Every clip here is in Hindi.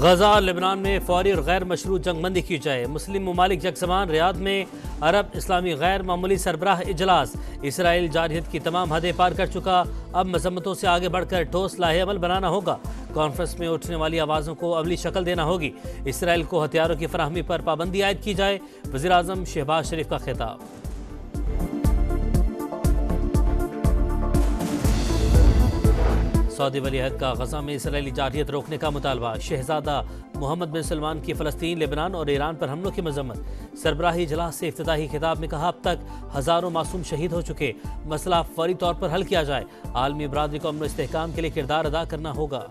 गजा और लेबनान में फौरी और गैर मशरूत जंगबंदी की जाए। मुस्लिम ममालिक यकजमान रियाद में अरब इस्लामी गैर मामूली सरबराह इजलास। इसराइल जारहियत की तमाम हदें पार कर चुका, अब मजम्मतों से आगे बढ़कर ठोस लाहे अमल बनाना होगा। कॉन्फ्रेंस में उठने वाली आवाज़ों को अमली शक्ल देना होगी। इसराइल को हथियारों की फराहमी पर पाबंदी आयद की जाए। वज़ीर आज़म शहबाज शरीफ का खिताब। सऊदी वलीअहद का गजा में इसराइली जारहियत रोकने का मुतालबा। शहजादा मोहम्मद बिन सलमान की फ़लस्तीन, लेबनान और ईरान पर हमलों की मजम्मत। सरबराही इजलास से इफ्तिताही खिताब में कहा, अब तक हज़ारों मासूम शहीद हो चुके, मसला फौरी तौर पर हल किया जाए। आलमी बरादरी को अमन और इस्तेहकाम के लिए किरदार अदा करना होगा।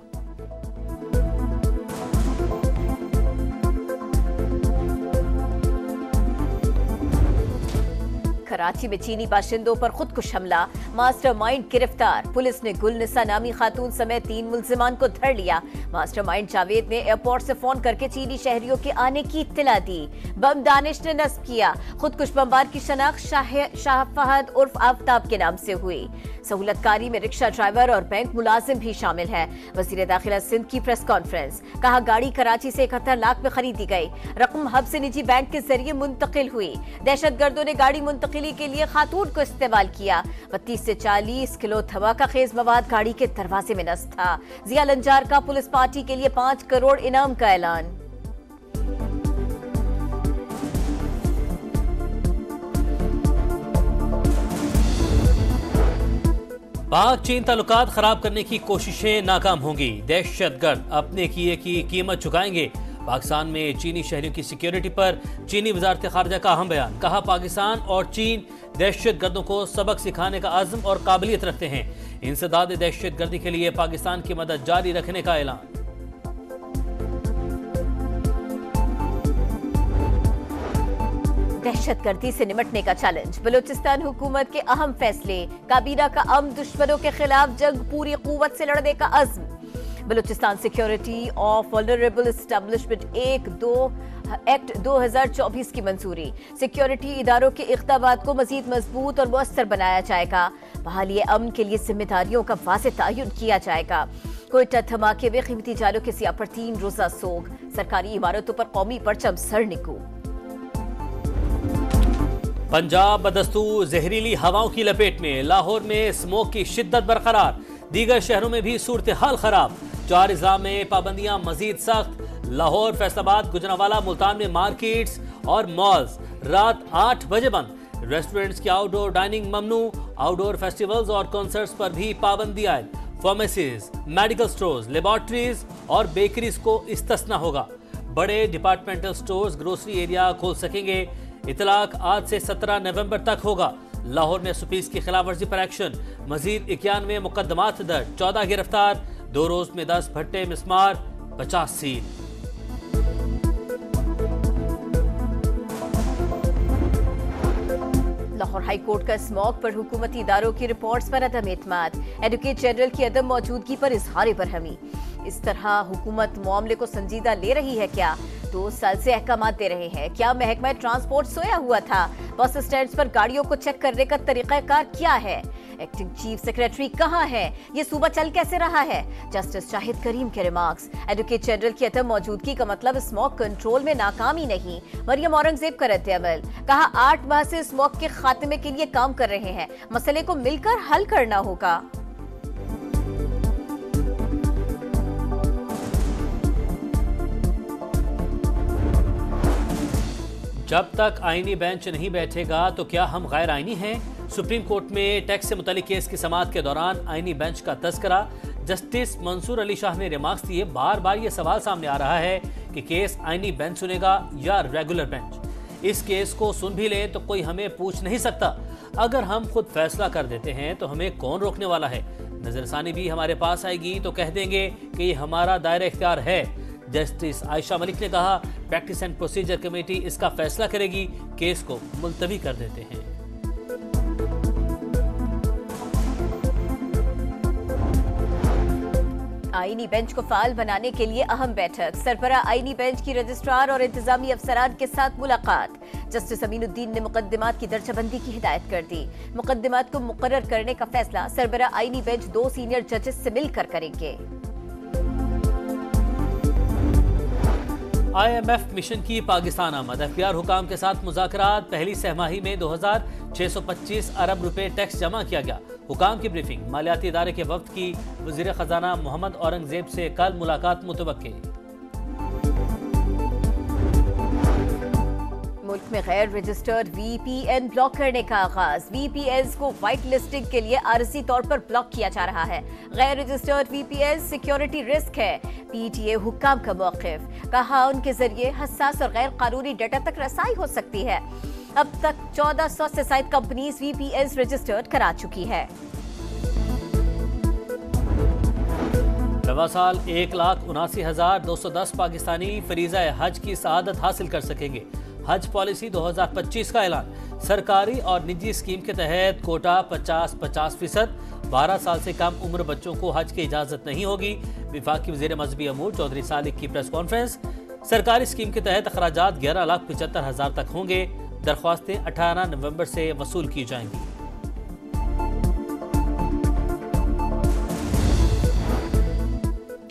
कराची में चीनी बाशिंदों पर खुदकुश हमला, मास्टरमाइंड गिरफ्तार। पुलिस ने गुलनिसा नामी खातून समेत 3 मुल्जिमान को धर लिया। मास्टरमाइंड जावेद ने एयरपोर्ट से फोन करके चीनी शहरियों के आने की इत्तला दी। बम दानिश ने नस्ब किया। खुदकुश बमबार की शनाख्त शाह फहद उर्फ आफ्ताब के नाम से हुई। सहूलतकारी में रिक्शा ड्राइवर और बैंक मुलाजिम भी शामिल है। वजीर दाखिला सिंध की प्रेस कॉन्फ्रेंस, कहा गाड़ी कराची से 71 लाख में खरीदी गई। रकम हब से निजी बैंक के जरिए मुंतकिल हुई। दहशतगर्दों ने गाड़ी मुंतकिली के लिए खातून को इस्तेमाल किया। 32 से 40 किलो धमाका खेज मवाद गाड़ी के दरवाजे में नस्ब था। जिया लंजार का पुलिस पार्टी के लिए 5 करोड़ इनाम का ऐलान। पाक चीन ताल्लुकात खराब करने की कोशिशें नाकाम होंगी। दहशतगर्द अपने किए की कीमत चुकाएंगे। पाकिस्तान में चीनी शहरियों की सिक्योरिटी पर चीनी वजारत खारजा का अहम बयान। कहा, पाकिस्तान और चीन दहशतगर्दों को सबक सिखाने का अज़्म और काबिलियत रखते हैं। इंसदाद दहशतगर्दी के लिए पाकिस्तान की मदद जारी रखने का ऐलान। दहशतगर्दी से निपटने का चैलेंज। बलूचिस्तान हुकूमत के अहम फैसले। काबीना का दुश्मनों के खिलाफ जंग पूरी कुव्वत से लड़ने का अज़्म। Balochistan security of vulnerable establishment act 2024 की मंजूरी। सिक्योरिटी इदारों के इक़दामात को मजीद मजबूत और मुअस्सर बनाया जाएगा। बहाली अमन के लिए जिम्मेदारियों का वाज़ेह तयन किया जाएगा। कोयटा धमाके में कीमती जालों के सिया पर 3 रोजा सोग। सरकारी इमारतों पर कौमी परचम सर निकू। पंजाब बदस्तूर जहरीली हवाओं की लपेट में। लाहौर में स्मोक की शिद्दत बरकरार। दीगर शहरों में भी सूरत हाल खराब। 4 अजला में पाबंदियां मजीद सख्त। लाहौर, फैसलाबाद, गुजरांवाला, मुल्तान में मार्केट्स और मॉल्स रात 8 बजे बंद। रेस्टोरेंट्स की आउटडोर डाइनिंग ममनू। आउटडोर फेस्टिवल्स और कॉन्सर्ट्स पर भी पाबंदी आयद। फार्मेसीज, मेडिकल स्टोर्स, लेबॉर्ट्रीज और बेकरीज को इस्तिस्ना होगा। बड़े डिपार्टमेंटल स्टोर्स, ग्रोसरी एरिया खोल सकेंगे। इतलाक आज से 17 नवंबर तक होगा। लाहौर में एसओपीज की खिलाफ वर्जी पर एक्शन। मजीद 91 मुकदमात दर्ज, 14 गिरफ्तार। 2 रोज में 10 भट्टे मिस्मार, 50 सील। लाहौर हाई कोर्ट का स्मॉग पर हुकूमती इदारों की रिपोर्ट्स पर अदम एतमाद। एडवोकेट जनरल की अदम मौजूदगी पर इजहार बरहमी। इस तरह हुकूमत मामले को संजीदा ले रही है क्या? 2 साल से अहकाम दे रहे हैं। क्या महकमा ट्रांसपोर्ट सोया हुआ था? बस स्टैंड पर गाड़ियों को चेक करने का तरीकाकार क्या है? एक्टिंग चीफ सेक्रेटरी कहां है? ये सूबा चल कैसे रहा है? जस्टिस शाहिद करीम के रिमार्क्स। एडवोकेट जनरल की अदम मौजूदगी का मतलब स्मोक कंट्रोल में नाकामी नहीं। मरियम औरंगजेब का रद्द-ए-अमल। कहा, 8 माह से स्मोक के खात्मे के लिए काम कर रहे हैं। मसले को मिलकर हल करना होगा। जब तक आईनी बेंच नहीं बैठेगा तो क्या हम गैर आईनी हैं? सुप्रीम कोर्ट में टैक्स से मुतालिक केस की समाअत के दौरान आईनी बेंच का तस्करा। जस्टिस मंसूर अली शाह ने रिमार्क्स दिए। बार बार ये सवाल सामने आ रहा है कि केस आईनी बेंच सुनेगा या रेगुलर बेंच। इस केस को सुन भी लें तो कोई हमें पूछ नहीं सकता। अगर हम खुद फैसला कर देते हैं तो हमें कौन रोकने वाला है? नजरसानी भी हमारे पास आएगी तो कह देंगे कि ये हमारा दायरा इख्तियार है। जस्टिस आयशा मलिक ने कहा, प्रैक्टिस एंड प्रोसीजर कमेटी इसका फैसला करेगी। केस को मुलतवी कर देते हैं। आईनी बेंच को फाल बनाने के लिए अहम बैठक। सरबरा आईनी बेंच की रजिस्ट्रार और इंतजामी अफसरान के साथ मुलाकात। जस्टिस अमीनुद्दीन ने मुकदमात की दर्जाबंदी की हिदायत कर दी। मुकदमात को मुकर्रर करने का फैसला सरबरा आईनी बेंच 2 सीनियर जजेस से मिलकर करेंगे। IMF मिशन की पाकिस्तान आमद, FBR हुकाम के साथ मुज़ाकरात, पहली सहमाही में 2625 अरब रुपए टैक्स जमा किया गया। हुकाम की ब्रीफिंग, मालियाती इदारे के वफ्द की वज़ीर ख़जाना मोहम्मद औरंगजेब से कल मुलाकात मुतवक्के। मुल्क में गैर रजिस्टर्ड VPN ब्लॉक करने का आगाज। VPNs को व्हाइट लिस्टिंग के लिए आरजी तौर पर ब्लॉक किया जा रहा है। गैर रजिस्टर्ड VPN सिक्योरिटी रिस्क है। PTA हुक्काम का मौक़िफ़, कहा उनके जरिए हसास और गैर कानूनी डाटा तक रसाई हो सकती है। अब तक 1400 से ज्यादा कंपनीज VPNs रजिस्टर्ड करा चुकी है। रवा साल 1,79,210 पाकिस्तानी फरीज़ा हज की सआदत हासिल कर सकेंगे। हज पॉलिसी 2025 का ऐलान, सरकारी और निजी स्कीम के तहत कोटा 50-50%। 12 साल से कम उम्र बच्चों को हज की इजाजत नहीं होगी। विफाकी वज़ीर मजहबी अमूर चौधरी सालिक की प्रेस कॉन्फ्रेंस, सरकारी स्कीम के तहत अखराजात 11,75,000 तक होंगे। दरख्वास्तें 18 नवंबर से वसूल की जाएंगी।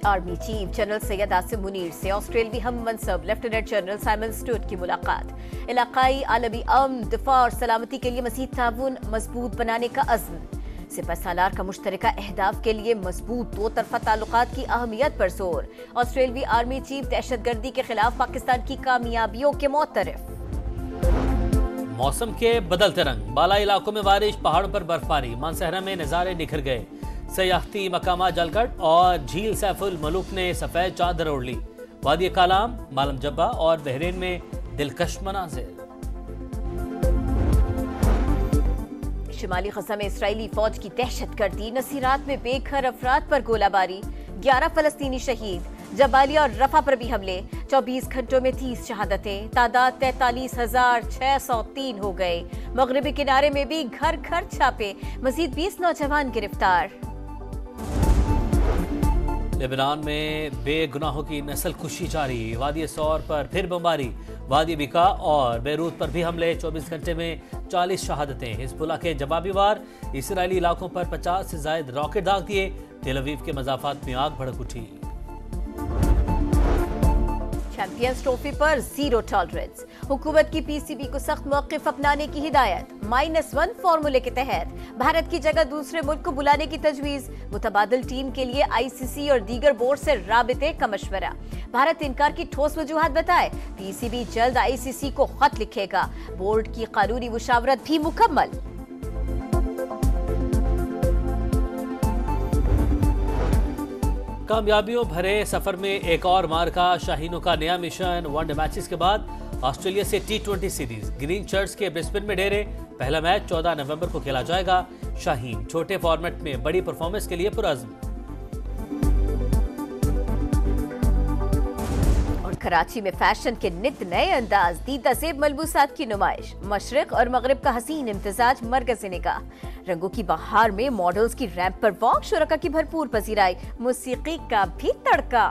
Army chief general Syed Asim Munir से ऑस्ट्रेलियावी हम मनसब लेफ्टिनेंट जनरल साइमन स्टूअर्ट की मुलाकात। इलाकाई आलमी अमन, दिफा और सलामती के लिए मज़ीद ताउन मजबूत बनाने का अज़्म। सिपहसालार का मुश्तरका अहदाफ के लिए मजबूत दो तरफा ताल्लुकात की अहमियत पर जोर। ऑस्ट्रेलियावी आर्मी चीफ दहशतगर्दी के खिलाफ पाकिस्तान की कामयाबियों के मोतरफ। मौसम के बदलते रंग, बालाई इलाकों में बारिश, पहाड़ों पर बर्फबारी, मानसहरा में नज़ारे निखर गए। सयाहती मकामा जलगढ़ और झील सैफुल मलूक ने सफेद चादर ओढ़ ली। वादी कालाम, मालम जब्बा और बहरीन में दिलकश मनाजिर। शिमाली गजा में इसराइली फौज की दहशतगर्दी, नसीरात में बेघर अफराद पर गोलाबारी, 11 फलस्तीनी शहीद। जबालिया और रफा पर भी हमले, 24 घंटों में 30 शहादतें, तादाद 43,603 हो गए। मगरबी किनारे में भी घर घर छापे, मजीद 20 नौजवान गिरफ्तार। लेबनान में बेगुनाहों की नस्ल कुशी जारी, वादी सौर पर फिर बमबारी, वादी बिका और बेरूत पर भी हमले, 24 घंटे में 40 शहादतें। हिजबुल्लाह के जवाबी वार, इसराइली इलाकों पर 50 से ज्यादा रॉकेट दाग दिए। तेल अवीव के मजाफात में आग भड़क उठी। चैंपियंस ट्रॉफी पर जीरो टॉलरेंस, हुकूमत की PCB को सख्त मौक़िफ़ अपनाने की हिदायत। -1 फॉर्मूले के तहत भारत की जगह दूसरे मुल्क को बुलाने की तजवीज़। मुतबादिल टीम के लिए ICC और दीगर बोर्ड से राबिते का मशवरा। भारत इनकार की ठोस वजूहात बताए। PCB जल्द ICC को खत लिखेगा। बोर्ड की कानूनी मुशावरत भी मुकम्मल। कामयाबियों भरे सफर में एक और मार्का, शाहीनों का नया मिशन। वनडे मैचेस के बाद ऑस्ट्रेलिया से T20 सीरीज, ग्रीन शर्ट्स के ब्रिस्बेन में डेरे। पहला मैच 14 नवंबर को खेला जाएगा। शाहीन छोटे फॉर्मेट में बड़ी परफॉर्मेंस के लिए पुरअज़्म। और कराची में फैशन के नित नए अंदाज, दीदा सेब मलबूसात की नुमाइश। मशरिक और मगरिब का हसीन इम्तिजाज, मरकज़ निगाह। रंगों की बहार में मॉडल्स की रैंप पर वॉक, शुरका की भरपूर पजीराई, मौसीकी का भी तड़का।